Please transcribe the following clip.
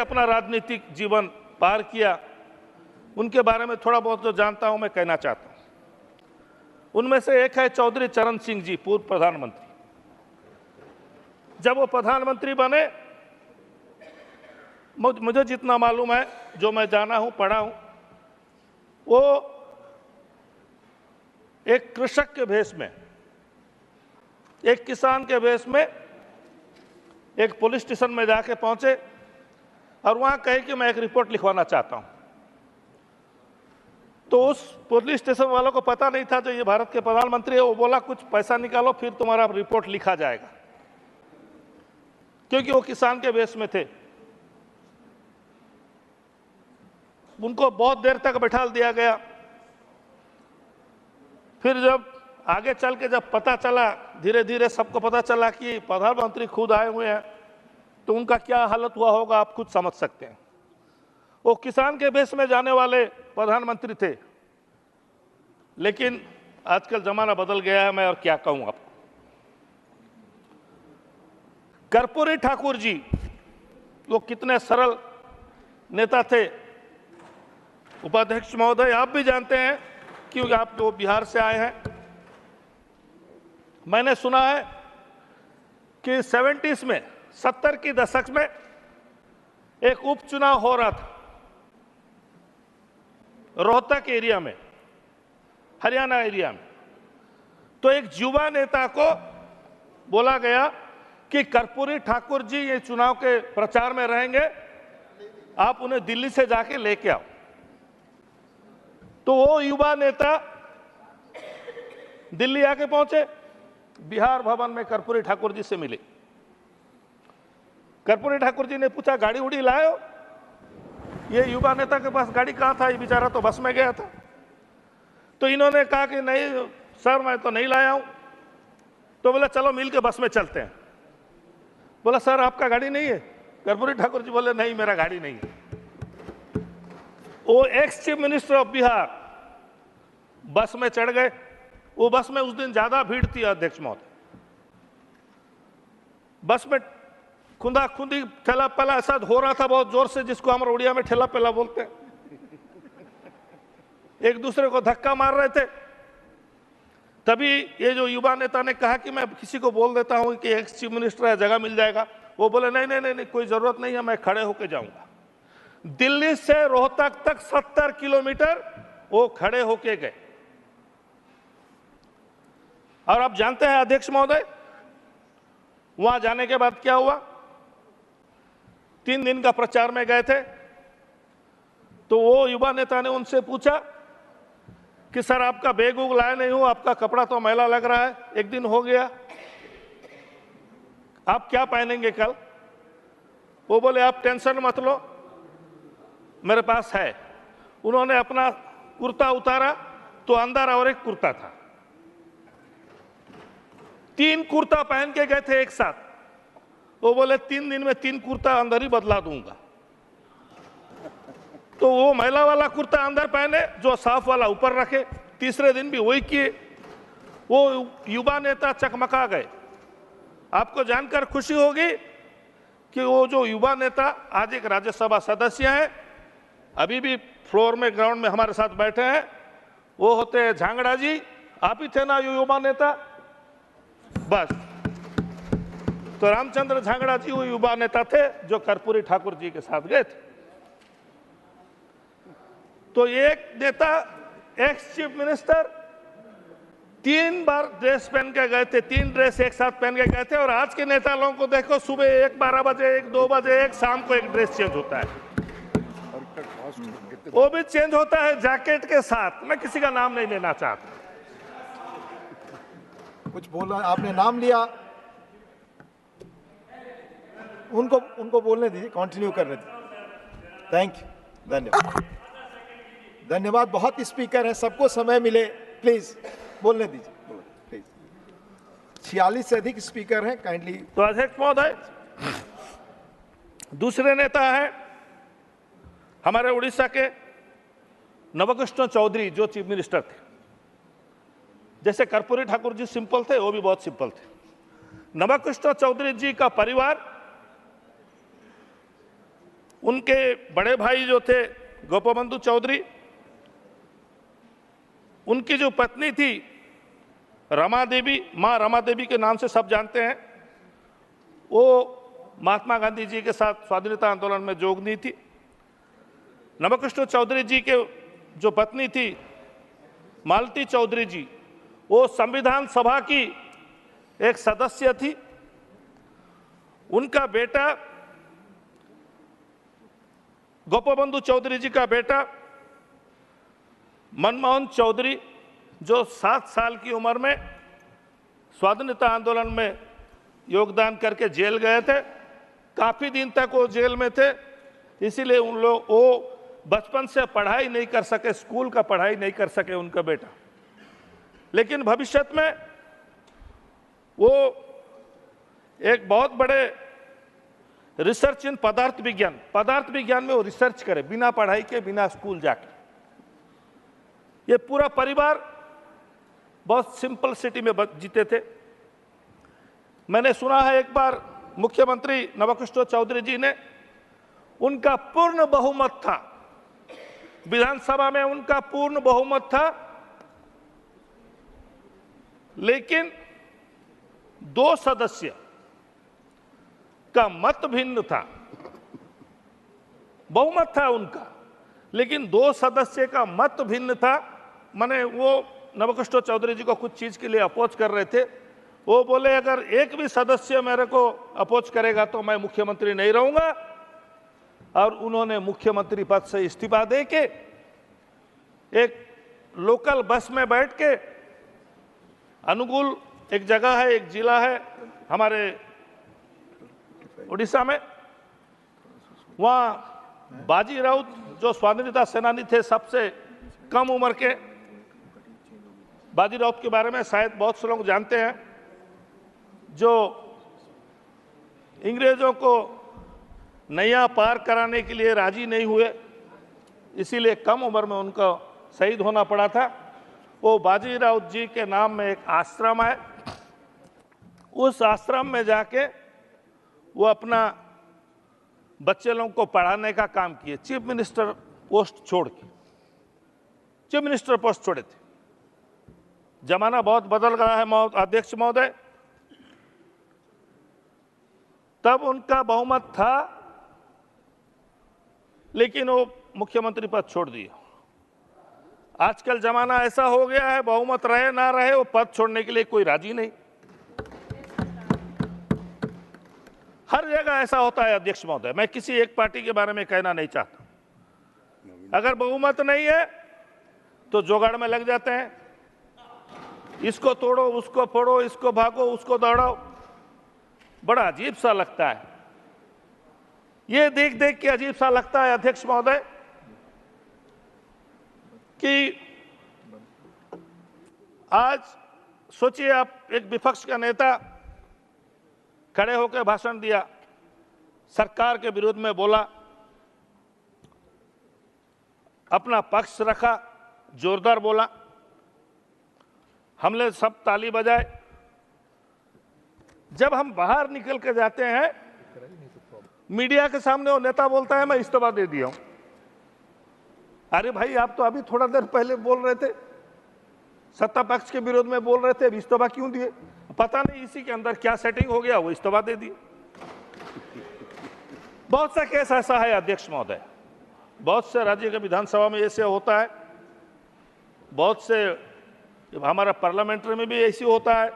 अपना राजनीतिक जीवन पार किया, उनके बारे में थोड़ा बहुत जो जानता हूं मैं कहना चाहता हूं। उनमें से एक है चौधरी चरण सिंह जी, पूर्व प्रधानमंत्री। जब वो प्रधानमंत्री बने, मुझे जितना मालूम है, जो मैं जाना हूं, पढ़ा हूं, वो एक कृषक के भेष में, एक किसान के भेष में एक पुलिस स्टेशन में जाके पहुंचे और वहां कहे कि मैं एक रिपोर्ट लिखवाना चाहता हूं। तो उस पुलिस स्टेशन वालों को पता नहीं था जो ये भारत के प्रधानमंत्री है। वो बोला कुछ पैसा निकालो फिर तुम्हारा रिपोर्ट लिखा जाएगा, क्योंकि वो किसान के भेष में थे। उनको बहुत देर तक बैठा दिया गया। फिर जब आगे चल के जब पता चला, धीरे धीरे सबको पता चला कि प्रधानमंत्री खुद आए हुए हैं, तो उनका क्या हालत हुआ होगा आप खुद समझ सकते हैं। वो किसान के भेष में जाने वाले प्रधानमंत्री थे। लेकिन आजकल जमाना बदल गया है, मैं और क्या कहूं आपको। कर्पूरी ठाकुर जी, वो कितने सरल नेता थे। उपाध्यक्ष महोदय, आप भी जानते हैं क्योंकि आप तो बिहार से आए हैं। मैंने सुना है कि 70s में, 70 की दशक में एक उपचुनाव हो रहा था रोहतक एरिया में, हरियाणा एरिया में। तो एक युवा नेता को बोला गया कि कर्पूरी ठाकुर जी ये चुनाव के प्रचार में रहेंगे, आप उन्हें दिल्ली से जाके लेके आओ। तो वो युवा नेता दिल्ली आके पहुंचे, बिहार भवन में कर्पूरी ठाकुर जी से मिले। कर्पूरी ठाकुर जी ने पूछा गाड़ी उड़ी लाए हो? ये युवा नेता के पास गाड़ी कहां था, ये बेचारा तो बस में गया था। तो इन्होंने कहा कि नहीं सर, मैं तो नहीं लाया हूं। तो बोला चलो मिल के बस में चलते हैं। बोला सर आपका गाड़ी नहीं है? कर्पूरी ठाकुर जी बोले नहीं, मेरा गाड़ी नहीं है। वो ex chief minister of Bihar बस में चढ़ गए। वो बस में उस दिन ज्यादा भीड़ थी अध्यक्ष महोदय। बस में खुंदा खुंदी ठेला पेला ऐसा हो रहा था बहुत जोर से, जिसको हम उड़िया में ठेला पेला बोलते हैं। एक दूसरे को धक्का मार रहे थे। तभी ये जो युवा नेता ने कहा कि मैं किसी को बोल देता हूं कि एक्स चीफ मिनिस्टर है, जगह मिल जाएगा। वो बोले नहीं नहीं नहीं, नहीं कोई जरूरत नहीं है, मैं खड़े होकर जाऊंगा। दिल्ली से रोहतक तक 70 किलोमीटर वो खड़े होके गए। और आप जानते हैं अध्यक्ष महोदय, वहां जाने के बाद क्या हुआ? 3 दिन का प्रचार में गए थे। तो वो युवा नेता ने उनसे पूछा कि सर आपका बैग उग लाया नहीं हो, आपका कपड़ा तो मैला लग रहा है, एक दिन हो गया, आप क्या पहनेंगे कल? वो बोले आप टेंशन मत लो, मेरे पास है। उन्होंने अपना कुर्ता उतारा तो अंदर और एक कुर्ता था। 3 कुर्ता पहन के गए थे एक साथ। वो बोले 3 दिन में 3 कुर्ता अंदर ही बदला दूंगा। तो वो मैला वाला कुर्ता अंदर पहने, जो साफ वाला ऊपर रखे। तीसरे दिन भी वही किए। वो युवा नेता चकमका गए। आपको जानकर खुशी होगी कि वो जो युवा नेता आज एक राज्यसभा सदस्य हैं, अभी भी फ्लोर में ग्राउंड में हमारे साथ बैठे हैं, वो होते हैं झांगड़ा जी। आप ही थे ना युवा नेता? बस, तो रामचंद्र झांगड़ा जी वो युवा नेता थे जो कर्पूरी ठाकुर जी के साथ गए थे। तो एक नेता एक्स चीफ मिनिस्टर 3 बार ड्रेस पहन के गए थे, 3 ड्रेस एक साथ पहन के गए थे। और आज के नेता लोगों को देखो, सुबह 1 12 बजे, 1 2 बजे, एक शाम को एक ड्रेस चेंज होता है। वो भी चेंज होता है जैकेट के साथ। मैं किसी का नाम नहीं लेना चाहता। कुछ बोला आपने, नाम लिया, उनको बोलने दीजिए, कंटिन्यू करने दीजिए। थैंक यू, धन्यवाद, धन्यवाद। बहुत स्पीकर हैं, सबको समय मिले, प्लीज बोलने दीजिए, प्लीज। 46 से अधिक स्पीकर हैं, काइंडली। तो अध्यक्ष महोदय, दूसरे नेता है हमारे उड़ीसा के नवकृष्ण चौधरी, जो चीफ मिनिस्टर थे। जैसे कर्पूरी ठाकुर जी सिंपल थे, वो भी बहुत सिंपल थे। नवकृष्ण चौधरी जी का परिवार उनके बड़े भाई जो थे गोपबंधु चौधरी, उनकी जो पत्नी थी रमा देवी, मां रमा देवी के नाम से सब जानते हैं, वो महात्मा गांधी जी के साथ स्वाधीनता आंदोलन में जोगनी थी। नमकृष्ण चौधरी जी के जो पत्नी थी मालती चौधरी जी, वो संविधान सभा की एक सदस्य थी। उनका बेटा गोपबंधु चौधरी जी का बेटा मनमोहन चौधरी, जो 7 साल की उम्र में स्वाधीनता आंदोलन में योगदान करके जेल गए थे, काफी दिन तक वो जेल में थे, इसीलिए उन लोग वो बचपन से पढ़ाई नहीं कर सके, स्कूल का पढ़ाई नहीं कर सके उनका बेटा। लेकिन भविष्य में वो एक बहुत बड़े रिसर्च इन पदार्थ विज्ञान में वो रिसर्च करे, बिना पढ़ाई के, बिना स्कूल जाके। ये पूरा परिवार बहुत सिंपल सिटी में जीते थे। मैंने सुना है एक बार मुख्यमंत्री नमकृष्ण चौधरी जी ने, उनका पूर्ण बहुमत था, विधानसभा में उनका पूर्ण बहुमत था, लेकिन 2 सदस्य का मत भिन्न था। बहुमत था उनका, लेकिन 2 सदस्य का मत भिन्न था। माने वो नमकृष्ण चौधरी जी को कुछ चीज के लिए अपोज कर रहे थे। वो बोले अगर एक भी सदस्य मेरे को अपोज करेगा तो मैं मुख्यमंत्री नहीं रहूंगा, और उन्होंने मुख्यमंत्री पद से इस्तीफा दे के एक लोकल बस में बैठ के, अनुगुल एक जगह है, एक जिला है हमारे उड़ीसा में, वहां बाजी राउत जो स्वाधीनता सेनानी थे, सबसे कम उम्र के बाजी राउत के बारे में शायद बहुत से लोग जानते हैं, जो अंग्रेजों को नैया पार कराने के लिए राजी नहीं हुए, इसीलिए कम उम्र में उनको शहीद होना पड़ा था। वो बाजी राउत जी के नाम में एक आश्रम है, उस आश्रम में जाके वो अपना बच्चे लोगों को पढ़ाने का काम किए, चीफ मिनिस्टर पोस्ट छोड़ के। चीफ मिनिस्टर पोस्ट छोड़े थे। जमाना बहुत बदल गया है अध्यक्ष महोदय। तब उनका बहुमत था, लेकिन वो मुख्यमंत्री पद छोड़ दिया। आजकल जमाना ऐसा हो गया है, बहुमत रहे ना रहे, वो पद छोड़ने के लिए कोई राजी नहीं। हर जगह ऐसा होता है अध्यक्ष महोदय। मैं किसी एक पार्टी के बारे में कहना नहीं चाहता। अगर बहुमत नहीं है तो जुगाड़ में लग जाते हैं, इसको तोड़ो, उसको फोड़ो, इसको भागो, उसको दौड़ाओ। बड़ा अजीब सा लगता है, ये देख देख के अजीब सा लगता है अध्यक्ष महोदय कि आज सोचिए आप, एक विपक्ष का नेता खड़े होकर भाषण दिया, सरकार के विरोध में बोला, अपना पक्ष रखा, जोरदार बोला, हमने सब ताली बजाए। जब हम बाहर निकल के जाते हैं, मीडिया के सामने वो नेता बोलता है मैं इस्तीफा दे दिया हूं। अरे भाई, आप तो अभी थोड़ा देर पहले बोल रहे थे, सत्ता पक्ष के विरोध में बोल रहे थे, अभी इस्तीफा क्यों दिए? पता नहीं इसी के अंदर क्या सेटिंग हो गया, वो इस्तीफा दे दिए। बहुत सा केस ऐसा है अध्यक्ष महोदय, बहुत से राज्य के विधानसभा में ऐसे होता है, बहुत से हमारा पार्लियामेंट्री में भी ऐसी होता है।